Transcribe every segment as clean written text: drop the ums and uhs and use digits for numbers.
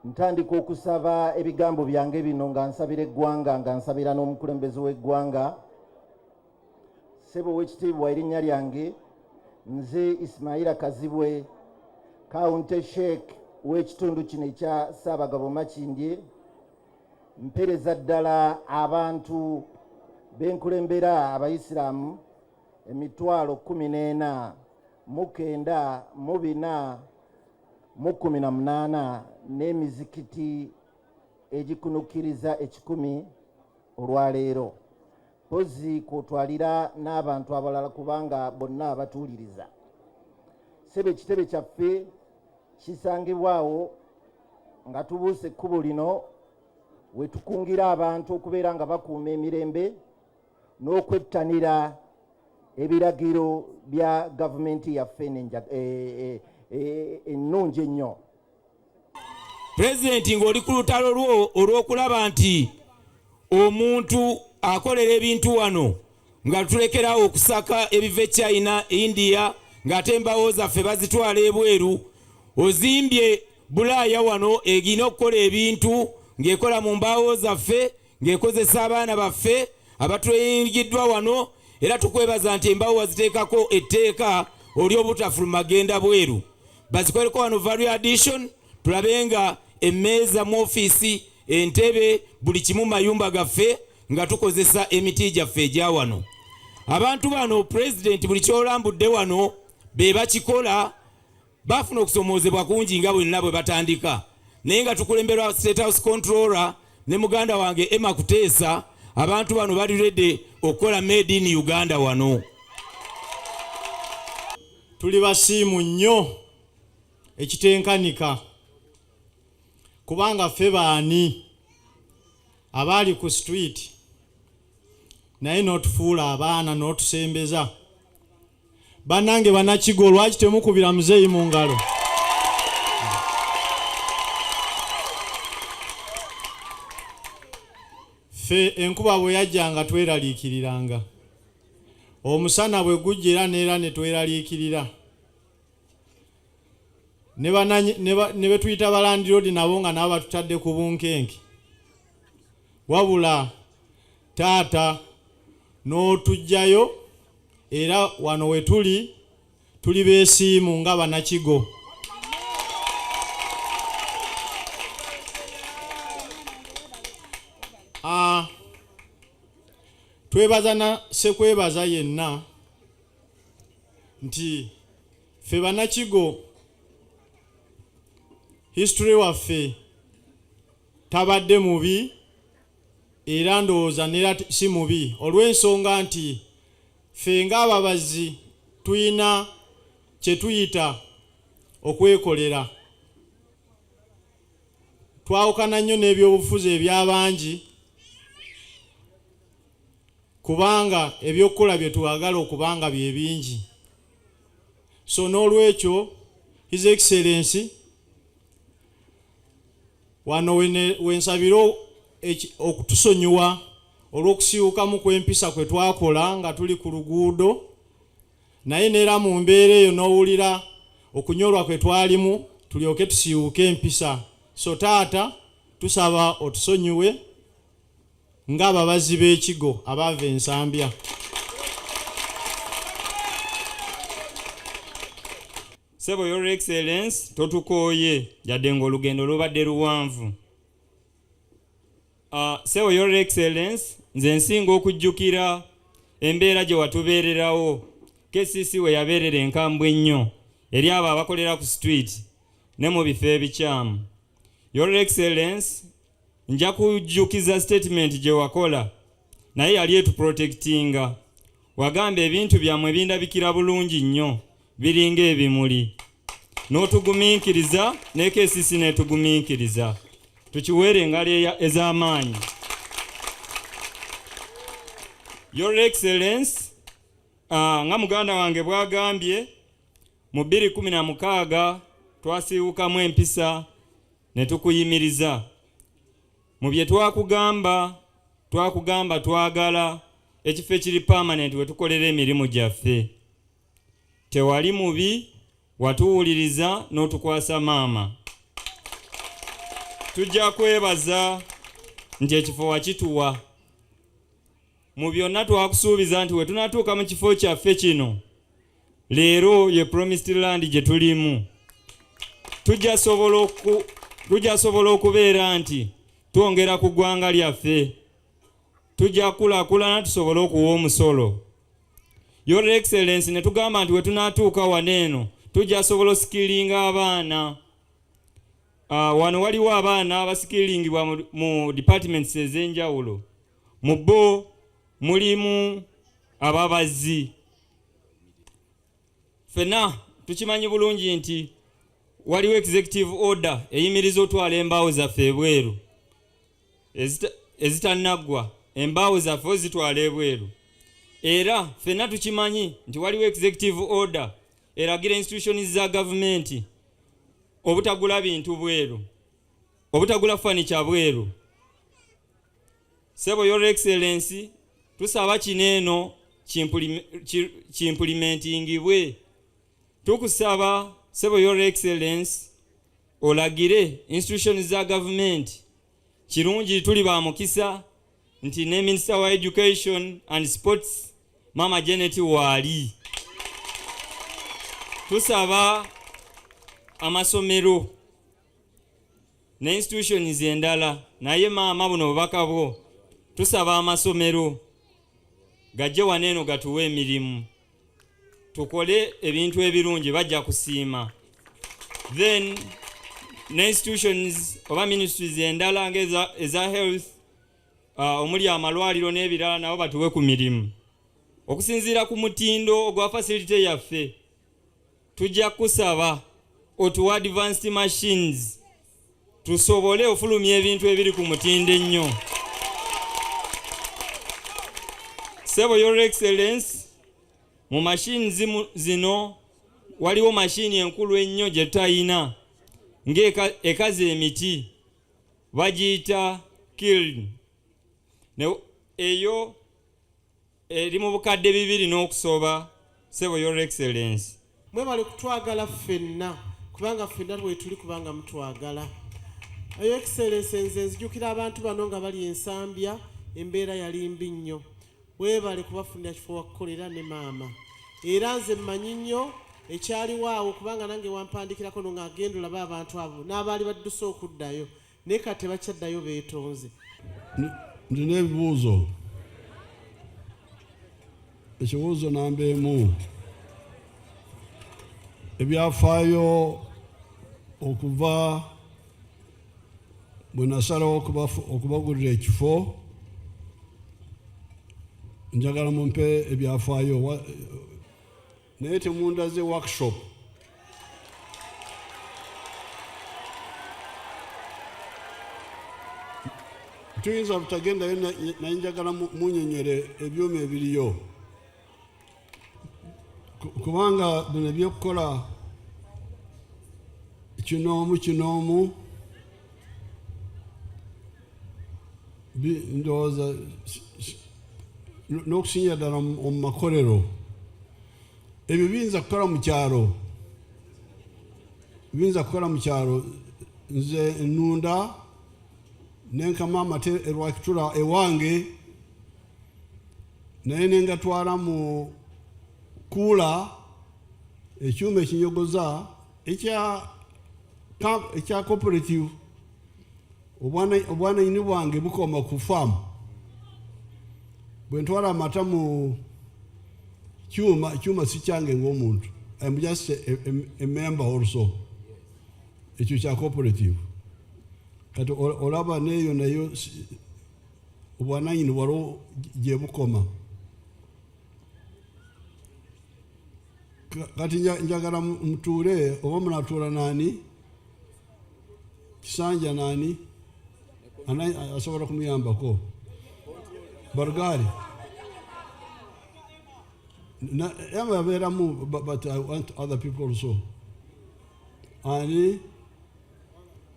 Ntandika okusaba ebigambo byange bino nga nsabira eggwanga nga nsabira n'omukulembeze w'eggwanga. Ssebo w'ekitiibwa erinnya lyange nze Ismaila Kazibwe Kaunti Sheikh w'ekitundu kino ekya Ssaabagabo Makindye, mpereza ddala abantu b'enkulembera Abayisiraamu 14,918 n'emizikiti egikunukiriza 100 olwaleero. Pozi kwotwalira n'abantu abalala kubanga bonna abatuuliriza. Ssebo ekitebe kyaffe kisangibwawo nga tubuuse ekkubo lino we tukungira abantu okubeera nga bakuuma emirembe n'okwettanira ebiragiro bya gavumenti yaffe ennungi ennyo. Pulezidenti ng'oli ku lutalo lwo olw'okulaba nti omuntu akolera ebintu wano nga tulekerawo okusaka ebiva e China, India, ng'ate embaawo zaffe bazitwala ebweru. Ozimbye Bulaaya wano egina okukola ebintu ng'ekola mu mbaawo zaffe, ng'ekozesa abaana baffe abatuyingiddwa wano, era tukwebaza nti embaawo waziteekako etteeka oli obutafuluma genda bweru. Bazikoleko wano value addition, tulabe nga emmeeza mu ofiisi, entebe, buli kimu mayumba gaffe nga tukozesa emiti gyaffe egya wano. Abantu bano Pulezidenti buli kyolambudde wano be bakikola, bafuna okusomoozebwa kungi nga bwenna bwe batandika. Naye nga tukulemberwa State House Controller ne muganda wange Emma Kuteesa, abantu bano bali ready okukola made in Uganda wano. Tuli basiimu nnyo ekitenkanika kubanga ffe baani abaali ku street naye n'otufuula abaana n'otusembeza. Bannange Bannakigo, lwaki temukubira muzeeyi mu ngalo? Ffe enkuba bwe yajjanga tweraliikiriranga, omusana bwe gujjira neera ne tweraliikirira. Ne betuyita balandiroodi nabo nga nabo batutadde ku bunkenke. Wabula taata n'otujjayo, era wano we tuli beesiimu nga Bannakigo. Twebaza na sekwebaza yenna nti ffe Bannakigo history waffe tabadde mubi era ndowooza nera si mubi, olw'ensonga nti ffe ng'ababazi tuyina kye tuyita okwekolera. Twawukana nnyo n'ebyobufuzi eby'abangi kubanga ebyokukola bye twagala okubanga bye bingi. So n'olwekyo His Excellency wano wensabira okutusonyiwa olw'okusiiwukamu kw'empisa kwe twakola nga tuli ku luguudo, naye neera mu mbeera eyo n'owulira okunyolwa kwe twalimu tulyoke tusiiwuke empisa. So taata tusaba otusonyiwe ng'ababazi b'ekigo abaava ensambya. Sebo Your Excellence, totukooye yadde ng'olugendo lubadde luwanvu. Sebo Your Excellence, nze nsinga okujjukira embeera gye watubeererawo KCC we yabeerera enkambwe ennyo eri abo abakolera ku street ne mu bifo ebikyamu. Your Excellence, nja kujjukiza statement gye wakola naye yali etuprotectinga. Wagamba ebintu byammwe bindabikira bulungi nnyo biringa ebimuli, n'otugumiikiriza ne KCC n'etugumiikiriza. Tukiweere engalo ez'amaanyi. Your Excellence, nga muganda wange bwagambye, mu 2016 twasiiwukamu empisa ne tukuyimiriza. Mu bye twakugamba twagala ekifo ekiri permanent we tukolera emirimu gyaffe. Tewali mubi, watuwuliriza n'otukwasa maama. Tujja kwebaza nti ekifo wakituwa. Mu byonna twakusuubiza nti we tunatuuka mu kifo kyaffe kino, leero ye promised land gye tulimu, tujja sobola okubeera nti twongera ku ggwanga lyaffe, tujja kulaakulana tusobole okuwa omusolo. Your Excellency, ne tugamba nti we tunatuuka waneeno tujja sobola osikiringa abaana. Wano waliwo abaana abasikilingibwa mu departments ez'enjawulo. Mu bo mulimu ababazi. Fena tukimanyi bulungi nti waliwo executive order eyimiriza otwala embaawo zaffe ebweru ezitanaggwa, embaawo zaffe ozitwala ebweru. Era fena tukimanyi nti waliwo executive order eragira institutions za government obutagula bintu bweru, obutagula furniture bweru. Sebo Your Excellency, tusaba kineeno kimplementingibwe. Tukusaba Sebo Your Excellency olagire institutions za government kirungi tuli ba mukisa nti ne Minister wa Education and Sports Mama Janet wali. Tusaba amasomero ne institutions endala naye maama buno bubaka bwo, tusaba amasomero gajje waneeno gatuwe emirimu tukole ebintu ebirungi bajja kusiima. Then ne institutions oba ministries endala eza health omuli amalwaliro n'ebirala nabo batuwe ku mirimu. Okusinziira ku mutindo ogwa facility yaffe tujja kusaba otuwa advanced machines tusobole ofulumya ebintu ebiri ku mutindo ennyo. Sebo Your Excellence, mu machines zino waliwo machine enkulu ennyo gye tutayina ng'ekaza emiti bagiyita kiln. Eyo eri mu bukadde 2 n'okusoba. Sebo Your Excellence, mwebale kutwagala ffenna kubanga ffenna bwe tuli kubanga mutwagala. Your Excellency, nze nzijukira abantu bano nga bali ensambya embeera yali mbi nnyo. Webale kubafunira kifo wakukolera ne maama. Era nze mmanyi nnyo ekyaliwo awo kubanga nange wampandikirako no ng'agenda olaba abantu abo n'abaali badduse okuddayo naye kati tebakyaddayo beetonze. Ndina ebibuuzo. Ekibuuzo namba emu, ebyafaayo okuva bwe nasalawo okubagulira ekifo, njagala mumpe ebyafaayo naye temundaze workshop. Tuyinza butagendayo naye njagala munyonyere ebyuma ebiriyo kubanga bino ebyokukola kinoomu ndowooza n'okusingira ddala mu makolero ebyo biyinza kukola mu kyalo nze nnunda nenkama amate erwakitula ewange naye nengatwala mu kuula ekyuma ekinyogoza ekya cooperative obwananyini bwange bukoma ku faamu bwe ntwala amata mu kyuma si kyange ng'omuntu. I'm just a member also. Ekyo kya cooperative. Kati olaba neyo nayo obwananyini waliwo gye bukoma. Kati njagala mutuule oba munatuula nani Kisanja nani asobola kumuyambako Bargari but I want other people also. Ani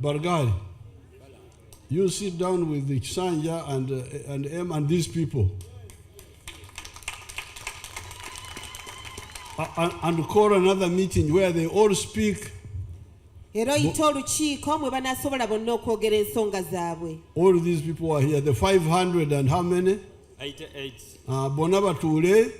Bargari, you sit down with the Kisanja and M and these people and call another meeting where they all speak. All these people are here. The 500 and how many? 88. Bonabatule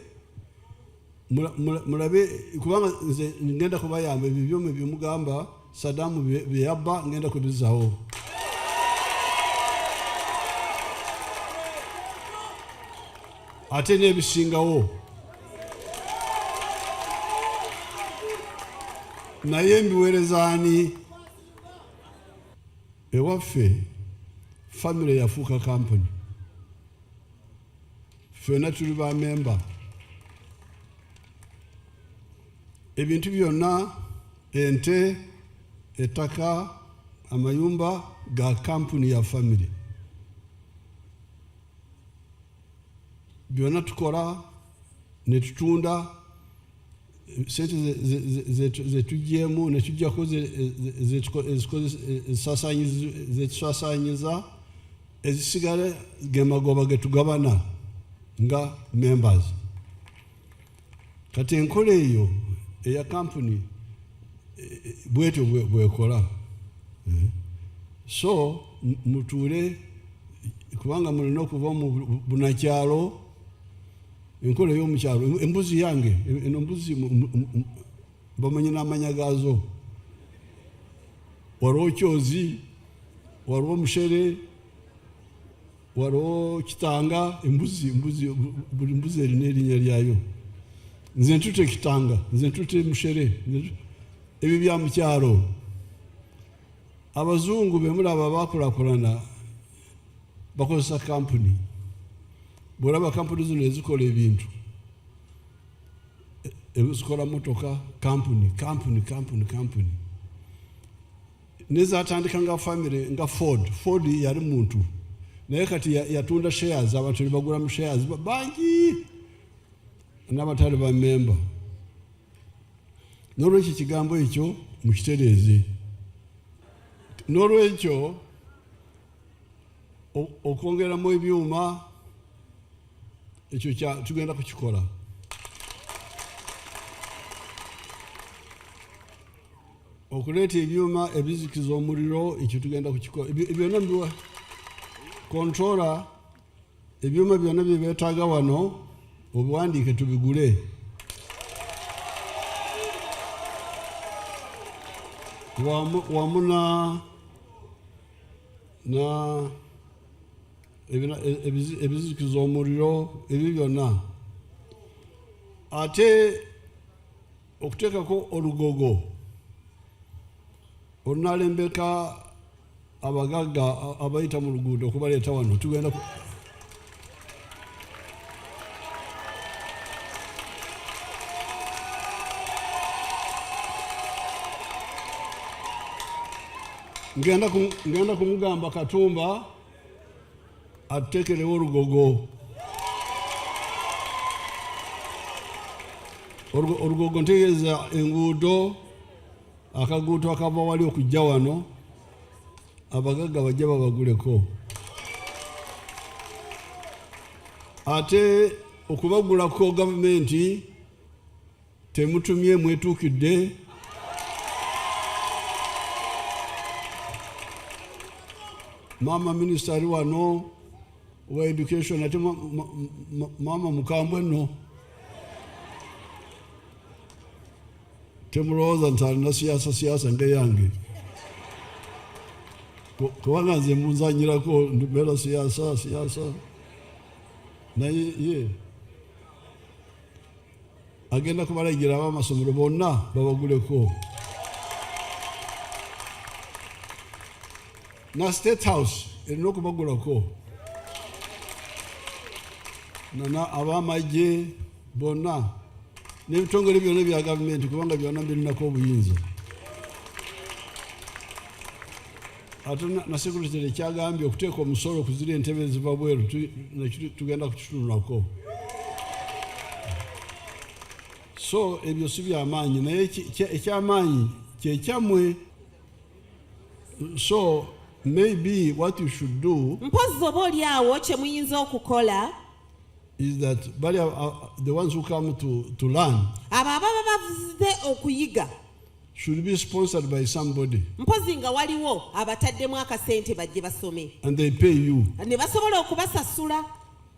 mulabe kubanga nze ngenda kubayamba ebyome byomugamba Saddam byabba ngenda kubizawo. Ate n'ebisingawo. Naye mbiweerezaani ewaffe family yafuuka company. Ffenna tuli ba member. Ebintu byonna ente, ettaka, amayumba ga company ya family. Byonna tukola ne tutunda sente zetujjemu ne tujjako zetusasanyiza ezisigala gemagoba getugabana nga members. Kati enkola eyo eya company bwetyo bwekola. So mutuule kubanga mulina okuva mu bunakyalo enkola ey'omukyalo embuzi yange eno mbuzi bamanyi n'amanya gaazo waliwo kyozi waliwo omushere waliwo kitanga embuzi buli mbuzi erina erinnya lyayo. Nze ntute kitanga, nze ntute mushere, ebyo bya mukyalo. Abazungu be mulaba baakulakulana bakozesa company. Bw'olaba company zino ezikola ebintu ezikola motoka company. Nezatandika nga family nga Ford yali muntu naye kati yatunda shares, abantu ne bagula mu shares bangi n'abatali ba member. N'olwekyo ekigambo ekyo mukitereeze. N'olwekyo okwongeramu ebyuma ekyo tugenda kukikola. Okuleeta ebyuma ebizikiza omuliro ekyo tugenda kukikola. Byonna mbiwa controller ebyuma byonna bye beetaaga wano obiwandiike tubigule. Wamu na ebizikiza omuliro ebyo byonna. Ate okuteekako olugogo olunalembeka abagagga abayita mu luguudo okubaleeta wano tugenda ngenda kumugamba Katumba atuteekerewo olugogo. Olugogo ntegeeza enguudo akaguuto akava wali okujja wano abagagga bajja babaguleko. ate okubagulako gavumenti temutumye mwetuukidde. Maama minisita ali wano wa education ate maama mukambwe nno. Temulowooza nti alina siyaasa ng'eyange. Kubanga nze muzanyirako mbeera siyaasa. Naye ye agenda kubalagira abamasomero bonna babaguleko. Na State House erina okubagulako. Nana abamagye bonna n'ebitongole byonna bya gavumenti kubanga byonna birinako obuyinza. Ate na secretary kyagambye okuteeka omusolo okuzira entebe eziva bweru tugenda kukitunulako. So ebyo si byamaanyi naye ekyamaanyi kyekyamwe. So maybe what you should do mpozi oba oli awo kye muyinza okukola is that the ones who come to learn abo ababa bavuze okuyiga should be sponsored by somebody mpozi nga waliwo abataddemu akasente bajje basome and they pay you. ne basobola okubasasula.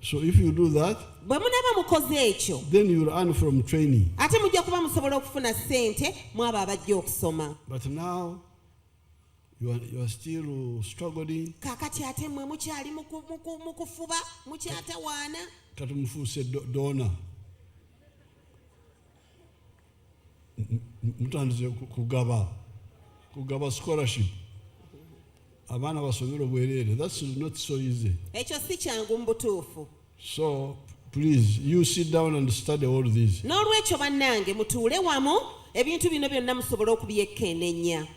So if you do that, bwe munaaba mukoze ekyo then you will earn from training. ate mujja kuba musobola okufuna ssente mu abo abajja okusoma. But now you are still struggling. Kakati ate mmwe mukyali mukufuba mukyatawaana. Kati mufuuse donor. Mutandise kugaba scholarship. Abaana basomero bwerere. That's not so easy. Ekyo si kyangu mu butuufu. So please, you sit down and study all these. N'olwekyo bannange mutuule wamu ebintu bino byonna musobole okubyekkenneenya.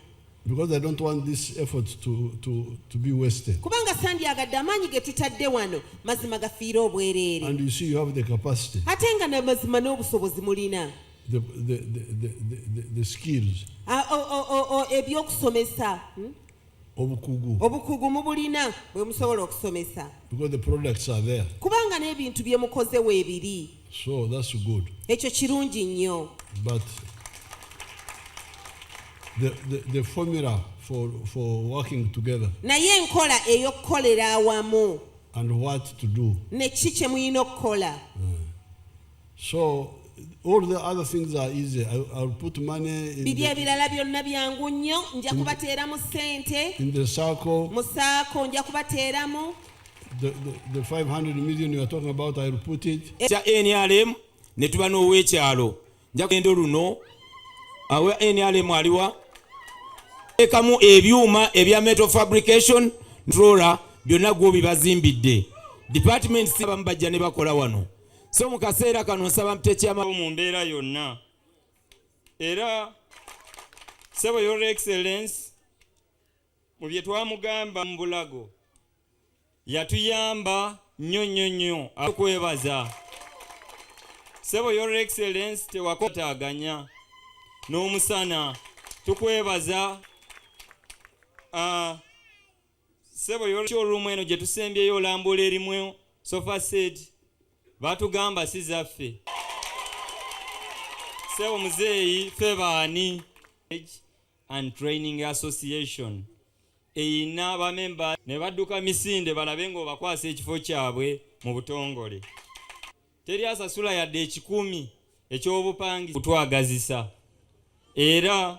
Because I don't want this effort to be wasted. Kubanga sandyagadde amaanyi ge tutadde wano mazima gafiire obwereere. And you see you have the capacity. Ate nga ne mazima n'obusobozi mulina. The skills. Ebyokusomesa. Obukugu mubulina bwe musobola okusomesa. Because the products are there. Kubanga n'ebintu bye mukoze weebiri. So that's good. Ekyo kirungi nnyo. But the formula for working together naye enkola ey'okukolera awamu and what to do. Ne ki kye mulina okukola. So all the other things are easy. I'll put money biri ebirala byonna byangu nnyo nja kubateeramu ssente in the circle. Mu saako nja kubateeramu. The 500 million you are talking about, I'll put it. Kya NRM ne tuba n'ow'ekyalo nja kugenda luno awe NRM aliwa ekamu ebyuma ebya metal fabrication controller byonna gwo bibazimbidde department si bambajja ne bakola wano. So mu kaseera kano nsaba mutekyama mu mbeera yonna era sebo your excellence mu bye twamugamba mu bulago yatuyamba nnyo akwebaza. Sebo your excellence tewakotaganya n'omusana tukwebaza. Sebo your showroom eno gye tusembyeyo olambula erimwe sofa set batugamba si zaffe. Sebo muzeeyi febaani and training association eyina abamemba ne badduka misinde balabe ng'obakwasa ekifo kyabwe mu butongole. Teri asasula yadde 10 eky'obupangi kutwagazisa era